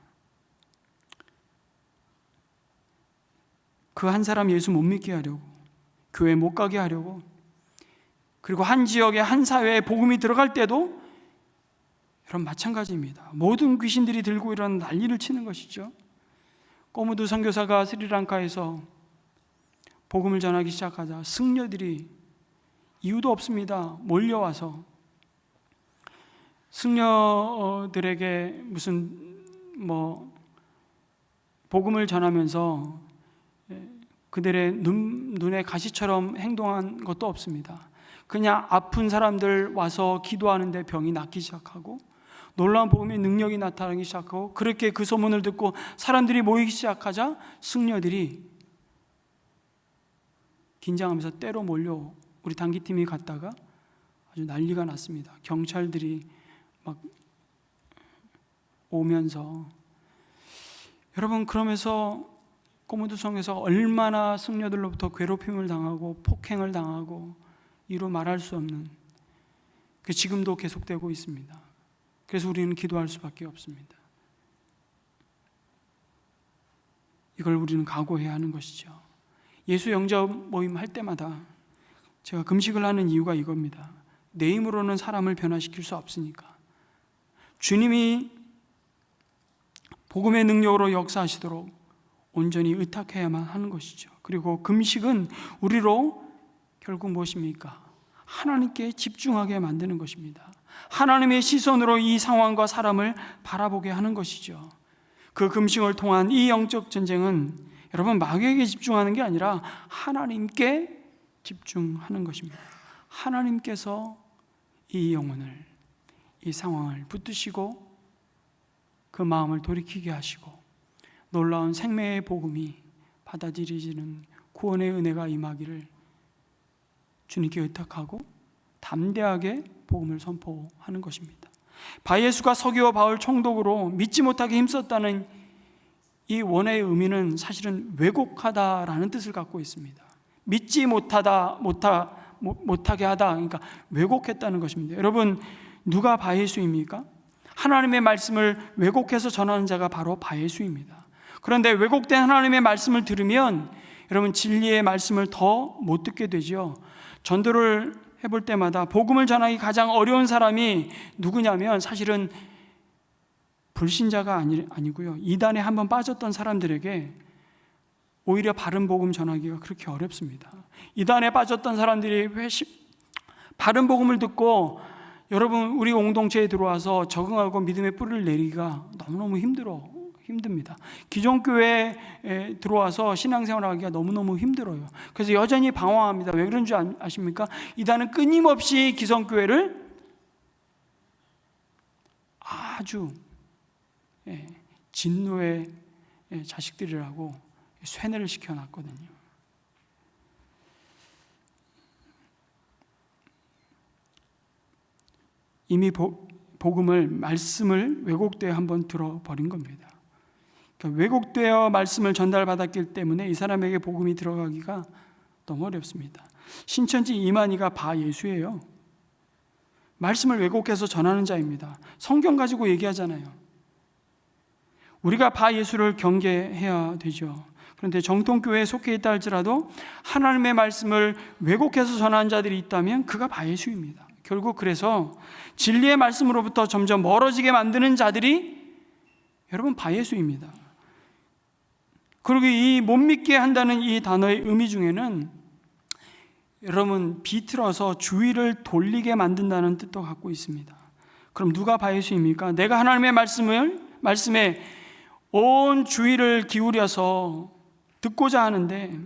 그 한 사람 예수 못 믿게 하려고, 교회 못 가게 하려고, 그리고 한 지역에 한 사회에 복음이 들어갈 때도 여러분 마찬가지입니다. 모든 귀신들이 들고 일어나는 난리를 치는 것이죠. 꼬무드 선교사가 스리랑카에서 복음을 전하기 시작하자 승려들이 이유도 없습니다. 몰려와서 승려들에게 무슨 복음을 전하면서 그들의 눈에 가시처럼 행동한 것도 없습니다. 그냥 아픈 사람들 와서 기도하는데 병이 낫기 시작하고 놀라운 복음의 능력이 나타나기 시작하고, 그렇게 그 소문을 듣고 사람들이 모이기 시작하자 승려들이 긴장하면서 때로 몰려 우리 단기팀이 갔다가 아주 난리가 났습니다. 경찰들이 막 오면서, 여러분, 그러면서 꼬무드성에서 얼마나 승려들로부터 괴롭힘을 당하고 폭행을 당하고 이루 말할 수 없는, 그 지금도 계속되고 있습니다. 그래서 우리는 기도할 수밖에 없습니다. 이걸 우리는 각오해야 하는 것이죠. 예수 영접 모임 할 때마다 제가 금식을 하는 이유가 이겁니다. 내 힘으로는 사람을 변화시킬 수 없으니까 주님이 복음의 능력으로 역사하시도록 온전히 의탁해야만 하는 것이죠. 그리고 금식은 우리로 결국 무엇입니까? 하나님께 집중하게 만드는 것입니다. 하나님의 시선으로 이 상황과 사람을 바라보게 하는 것이죠. 그 금식을 통한 이 영적 전쟁은 여러분 마귀에게 집중하는 게 아니라 하나님께 집중하는 것입니다. 하나님께서 이 영혼을, 이 상황을 붙드시고 그 마음을 돌이키게 하시고 놀라운 생명의 복음이 받아들여지는 구원의 은혜가 임하기를 주님께 의탁하고 담대하게 복음을 선포하는 것입니다. 바예수가 서기와 바울 총독으로 믿지 못하게 힘썼다는 이 원어의 의미는 사실은 왜곡하다라는 뜻을 갖고 있습니다. 믿지 못하게 하다, 그러니까 왜곡했다는 것입니다. 여러분, 누가 바예수입니까? 하나님의 말씀을 왜곡해서 전하는 자가 바로 바예수입니다. 그런데 왜곡된 하나님의 말씀을 들으면 여러분 진리의 말씀을 더 못 듣게 되죠. 전도를 해볼 때마다 복음을 전하기 가장 어려운 사람이 누구냐면 사실은 불신자가 아니고요, 이단에 한번 빠졌던 사람들에게 오히려 바른 복음 전하기가 그렇게 어렵습니다. 이단에 빠졌던 사람들이 바른 복음을 듣고 여러분 우리 공동체에 들어와서 적응하고 믿음의 뿌리를 내리기가 너무너무 힘듭니다. 기존 교회에 들어와서 신앙생활하기가 너무너무 힘들어요. 그래서 여전히 방황합니다. 왜 그런 줄 아십니까? 이단은 끊임없이 기존 교회를 아주 진노의 자식들이라고 쇠뇌를 시켜놨거든요. 이미 복음을, 말씀을 왜곡되어 한번 들어버린 겁니다. 그러니까 왜곡되어 말씀을 전달받았기 때문에 이 사람에게 복음이 들어가기가 너무 어렵습니다. 신천지 이만희가 바 예수예요. 말씀을 왜곡해서 전하는 자입니다. 성경 가지고 얘기하잖아요. 우리가 바 예수를 경계해야 되죠. 그런데 정통교회에 속해 있다 할지라도 하나님의 말씀을 왜곡해서 전하는 자들이 있다면 그가 바 예수입니다. 결국 그래서 진리의 말씀으로부터 점점 멀어지게 만드는 자들이 여러분 바 예수입니다. 그리고 이 못 믿게 한다는 이 단어의 의미 중에는 여러분 비틀어서 주의를 돌리게 만든다는 뜻도 갖고 있습니다. 그럼 누가 바 예수입니까? 내가 하나님의 말씀에 온 주의를 기울여서 듣고자 하는데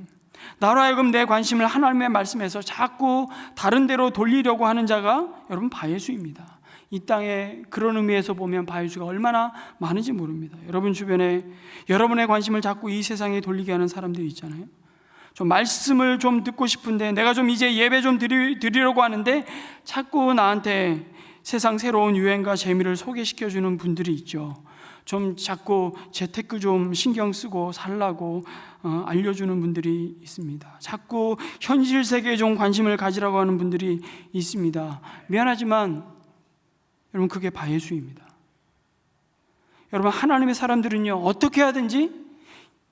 나로 하여금 내 관심을 하나님의 말씀에서 자꾸 다른 데로 돌리려고 하는 자가 여러분 바 예수입니다. 이 땅에 그런 의미에서 보면 바 예수가 얼마나 많은지 모릅니다. 여러분 주변에 여러분의 관심을 자꾸 이 세상에 돌리게 하는 사람들이 있잖아요. 좀 말씀을 좀 듣고 싶은데 내가 좀 이제 예배 좀 드리려고 하는데 자꾸 나한테 세상 새로운 유행과 재미를 소개시켜주는 분들이 있죠. 좀 자꾸 재테크 좀 신경 쓰고 살라고 알려주는 분들이 있습니다. 자꾸 현실 세계에 좀 관심을 가지라고 하는 분들이 있습니다. 미안하지만 여러분 그게 바 예수입니다. 여러분 하나님의 사람들은요 어떻게 하든지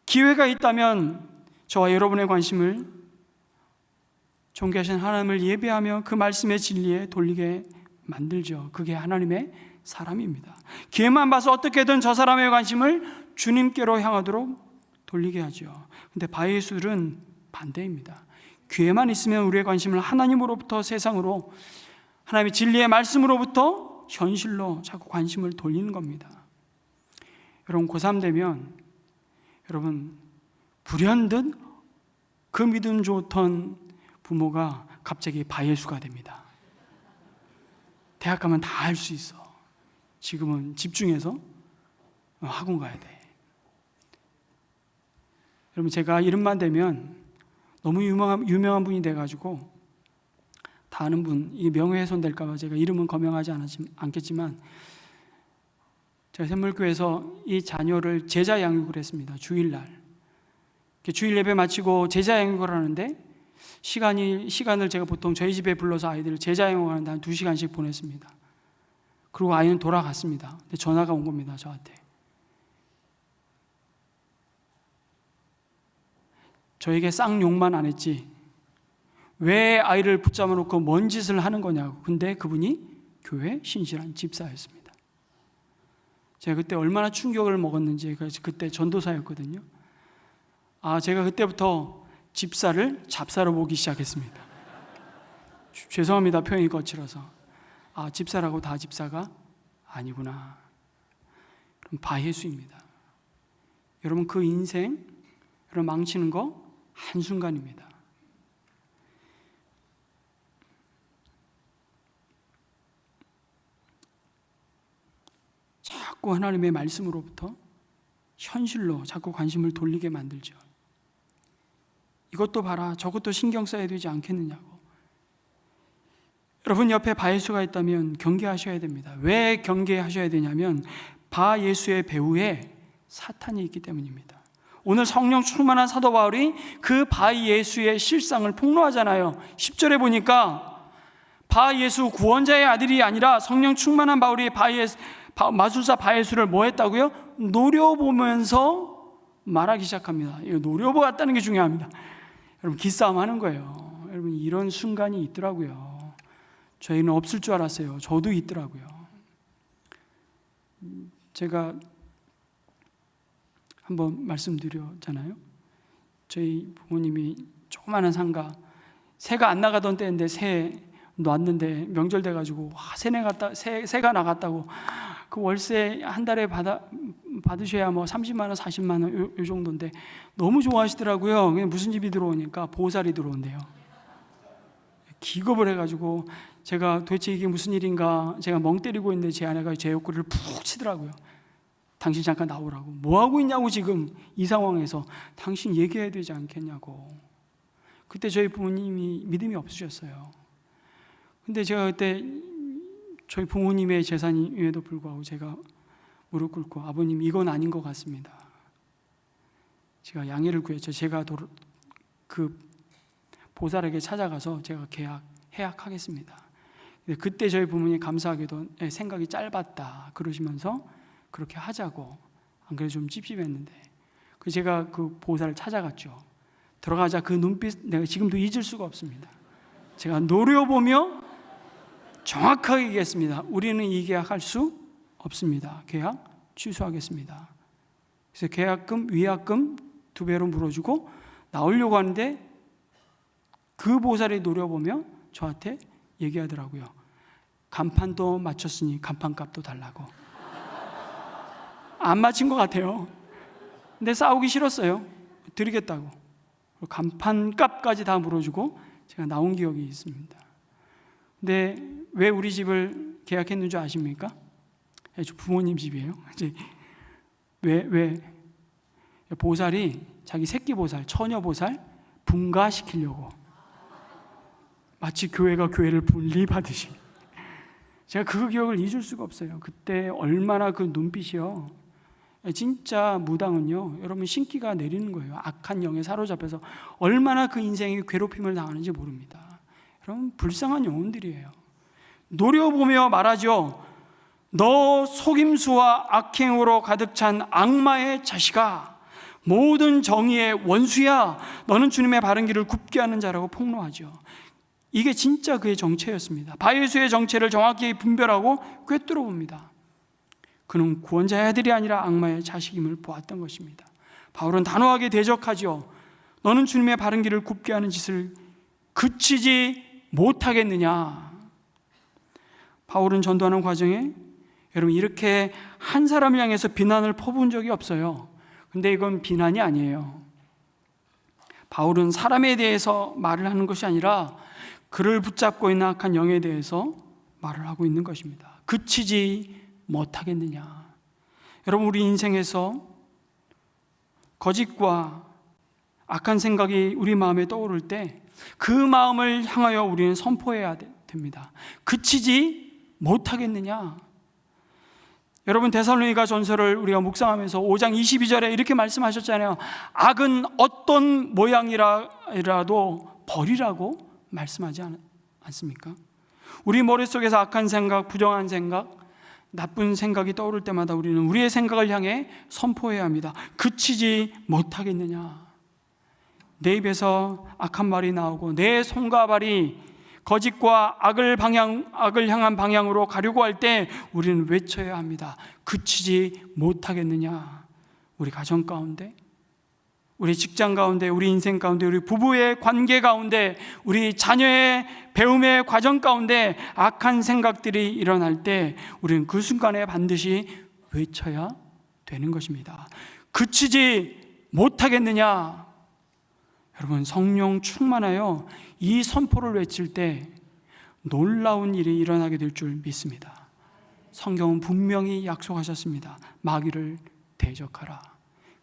기회가 있다면 저와 여러분의 관심을 존귀하신 하나님을 예배하며 그 말씀의 진리에 돌리게 만들죠. 그게 하나님의 사람입니다. 기회만 봐서 어떻게든 저 사람의 관심을 주님께로 향하도록 돌리게 하죠. 근데 바 예수들은 반대입니다. 기회만 있으면 우리의 관심을 하나님으로부터 세상으로, 하나님의 진리의 말씀으로부터 현실로 자꾸 관심을 돌리는 겁니다. 여러분 고3 되면 여러분 불현듯 그 믿음 좋던 부모가 갑자기 바 예수가 됩니다. 대학 가면 다 할 수 있어. 지금은 집중해서 학원 가야 돼. 여러분 제가 이름만 대면 너무 유명한 분이 돼가지고 다 아는 분, 이게 명예훼손될까 봐 제가 이름은 거명하지 않겠지만 제가 샘물교회에서 이 자녀를 제자 양육을 했습니다. 주일날 주일 예배 마치고 제자 양육을 하는데 시간을 제가 보통 저희 집에 불러서 아이들을 제자 양육하는데 한 2시간씩 보냈습니다. 그리고 아이는 돌아갔습니다. 근데 전화가 온 겁니다, 저한테. 저에게 쌍욕만 안 했지 왜 아이를 붙잡아 놓고 뭔 짓을 하는 거냐고. 근데 그분이 교회 신실한 집사였습니다. 제가 그때 얼마나 충격을 먹었는지. 그때 전도사였거든요. 제가 그때부터 집사를 잡사로 보기 시작했습니다. 죄송합니다, 표현이 거칠어서. 집사라고 다 집사가 아니구나. 그럼 바 예수입니다. 여러분 그 인생 여러분 망치는 거 한순간입니다. 자꾸 하나님의 말씀으로부터 현실로 자꾸 관심을 돌리게 만들죠. 이것도 봐라, 저것도 신경 써야 되지 않겠느냐고. 여러분 옆에 바 예수가 있다면 경계하셔야 됩니다. 왜 경계하셔야 되냐면 바 예수의 배후에 사탄이 있기 때문입니다. 오늘 성령 충만한 사도 바울이 그 바 예수의 실상을 폭로하잖아요. 10절에 보니까 바 예수 구원자의 아들이 아니라 성령 충만한 바울이 마술사 바 예수를 뭐 했다고요? 노려보면서 말하기 시작합니다. 이거 노려보았다는 게 중요합니다. 여러분 기싸움 하는 거예요. 여러분 이런 순간이 있더라고요. 저희는 없을 줄 알았어요. 저도 있더라고요. 제가 한번 말씀드렸잖아요. 저희 부모님이 조그마한 상가, 새가 안 나가던 때인데 새 놨는데 명절 돼가지고 새가 나갔다고. 그 월세 한 달에 받으셔야 뭐 30만 원, 40만 원 요 정도인데 너무 좋아하시더라고요. 그냥 무슨 집이 들어오니까 보살이 들어온대요. 기겁을 해가지고 제가 도대체 이게 무슨 일인가, 제가 멍 때리고 있는데 제 아내가 제 옆구리를 푹 치더라고요. 당신 잠깐 나오라고. 뭐 하고 있냐고 지금 이 상황에서. 당신 얘기해야 되지 않겠냐고. 그때 저희 부모님이 믿음이 없으셨어요. 근데 제가 그때 저희 부모님의 재산임에도 불구하고 제가 무릎 꿇고 아버님 이건 아닌 것 같습니다. 제가 양해를 구했죠. 제가 그 보살에게 찾아가서 제가 해약하겠습니다. 그때 저희 부모님이 감사하게도 생각이 짧았다 그러시면서 그렇게 하자고, 안 그래도 좀 찝찝했는데 제가 그 보살을 찾아갔죠. 들어가자 그 눈빛 내가 지금도 잊을 수가 없습니다. 제가 노려보며 정확하게 얘기했습니다. 우리는 이 계약할 수 없습니다. 계약 취소하겠습니다. 그래서 계약금, 위약금 2배로 물어주고 나오려고 하는데 그 보살이 노려보며 저한테 얘기하더라고요. 간판도 맞췄으니 간판값도 달라고. 안 맞힌 것 같아요. 근데 싸우기 싫었어요. 드리겠다고. 간판값까지 다 물어주고 제가 나온 기억이 있습니다. 근데 왜 우리 집을 계약했는 줄 아십니까? 저 부모님 집이에요. 왜 보살이 자기 새끼 보살, 처녀 보살 분가시키려고, 마치 교회가 교회를 분리받으시. 제가 그 기억을 잊을 수가 없어요. 그때 얼마나 그 눈빛이요. 진짜 무당은요, 여러분 신기가 내리는 거예요. 악한 영에 사로잡혀서 얼마나 그 인생이 괴롭힘을 당하는지 모릅니다. 여러분 불쌍한 영혼들이에요. 노려보며 말하죠. 너 속임수와 악행으로 가득 찬 악마의 자식아, 모든 정의의 원수야. 너는 주님의 바른 길을 굽게 하는 자라고 폭로하죠. 이게 진짜 그의 정체였습니다. 바예수의 정체를 정확히 분별하고 꿰뚫어 봅니다. 그는 구원자의 아들이 아니라 악마의 자식임을 보았던 것입니다. 바울은 단호하게 대적하죠. 너는 주님의 바른 길을 굽게 하는 짓을 그치지 못하겠느냐. 바울은 전도하는 과정에 여러분 이렇게 한 사람을 향해서 비난을 퍼부은 적이 없어요. 근데 이건 비난이 아니에요. 바울은 사람에 대해서 말을 하는 것이 아니라 그를 붙잡고 있는 악한 영에 대해서 말을 하고 있는 것입니다. 그치지 못하겠느냐. 여러분 우리 인생에서 거짓과 악한 생각이 우리 마음에 떠오를 때 그 마음을 향하여 우리는 선포해야 됩니다. 그치지 못하겠느냐. 여러분 데살로니가 전서를 우리가 묵상하면서 5장 22절에 이렇게 말씀하셨잖아요. 악은 어떤 모양이라도 버리라고 말씀하지 않습니까? 우리 머릿속에서 악한 생각, 부정한 생각, 나쁜 생각이 떠오를 때마다 우리는 우리의 생각을 향해 선포해야 합니다. 그치지 못하겠느냐. 내 입에서 악한 말이 나오고 내 손과 발이 거짓과 악을 향한 방향으로 가려고 할 때 우리는 외쳐야 합니다. 그치지 못하겠느냐. 우리 가정 가운데, 우리 직장 가운데, 우리 인생 가운데, 우리 부부의 관계 가운데, 우리 자녀의 배움의 과정 가운데 악한 생각들이 일어날 때 우리는 그 순간에 반드시 외쳐야 되는 것입니다. 그치지 못하겠느냐. 여러분 성령 충만하여 이 선포를 외칠 때 놀라운 일이 일어나게 될 줄 믿습니다. 성경은 분명히 약속하셨습니다. 마귀를 대적하라.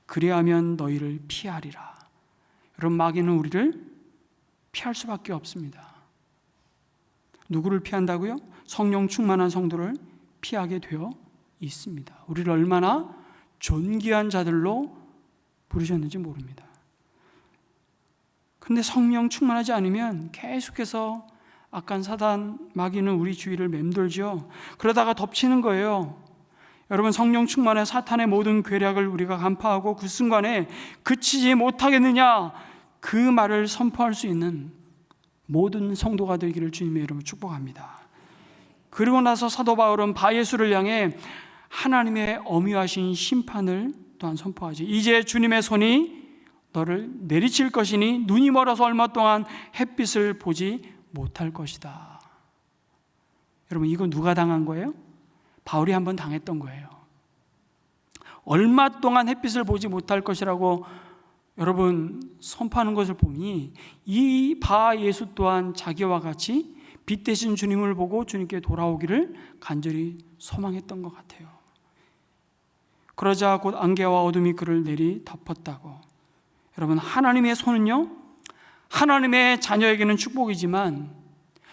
그리하면 너희를 피하리라. 여러분 마귀는 우리를 피할 수밖에 없습니다. 누구를 피한다고요? 성령 충만한 성도를 피하게 되어 있습니다. 우리를 얼마나 존귀한 자들로 부르셨는지 모릅니다. 근데 성령 충만하지 않으면 계속해서 악한 사단, 마귀는 우리 주위를 맴돌죠. 그러다가 덮치는 거예요. 여러분 성령 충만한 사탄의 모든 괴략을 우리가 간파하고 그 순간에 그치지 못하겠느냐, 그 말을 선포할 수 있는 모든 성도가 되기를 주님의 이름으로 축복합니다. 그리고 나서 사도 바울은 바예수를 향해 하나님의 엄위하신 심판을 또한 선포하지. 이제 주님의 손이 너를 내리칠 것이니 눈이 멀어서 얼마 동안 햇빛을 보지 못할 것이다. 여러분 이거 누가 당한 거예요? 바울이 한번 당했던 거예요. 얼마 동안 햇빛을 보지 못할 것이라고 여러분 선포하는 것을 보니 이 바예수 또한 자기와 같이 빛 대신 주님을 보고 주님께 돌아오기를 간절히 소망했던 것 같아요. 그러자 곧 안개와 어둠이 그를 내리 덮었다고. 여러분 하나님의 손은요, 하나님의 자녀에게는 축복이지만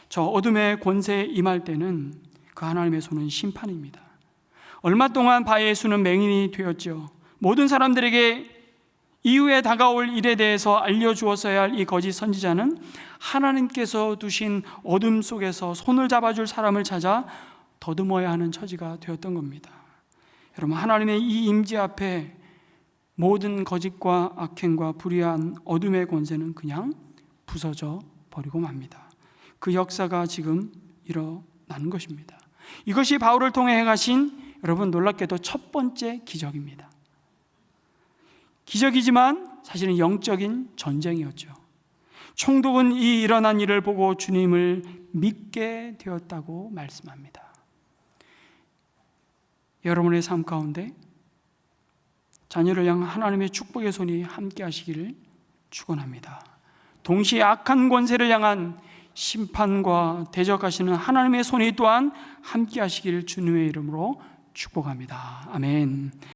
저 어둠의 권세에 임할 때는 그 하나님의 손은 심판입니다. 얼마 동안 바예수는 맹인이 되었죠. 모든 사람들에게 이후에 다가올 일에 대해서 알려주었어야 할 이 거짓 선지자는 하나님께서 두신 어둠 속에서 손을 잡아줄 사람을 찾아 더듬어야 하는 처지가 되었던 겁니다. 여러분, 하나님의 이 임재 앞에 모든 거짓과 악행과 불의한 어둠의 권세는 그냥 부서져 버리고 맙니다. 그 역사가 지금 일어나는 것입니다. 이것이 바울을 통해 행하신, 여러분 놀랍게도 첫 번째 기적입니다. 기적이지만 사실은 영적인 전쟁이었죠. 총독은 이 일어난 일을 보고 주님을 믿게 되었다고 말씀합니다. 여러분의 삶 가운데 자녀를 향한 하나님의 축복의 손이 함께 하시기를 축원합니다. 동시에 악한 권세를 향한 심판과 대적하시는 하나님의 손이 또한 함께 하시기를 주님의 이름으로 축복합니다. 아멘.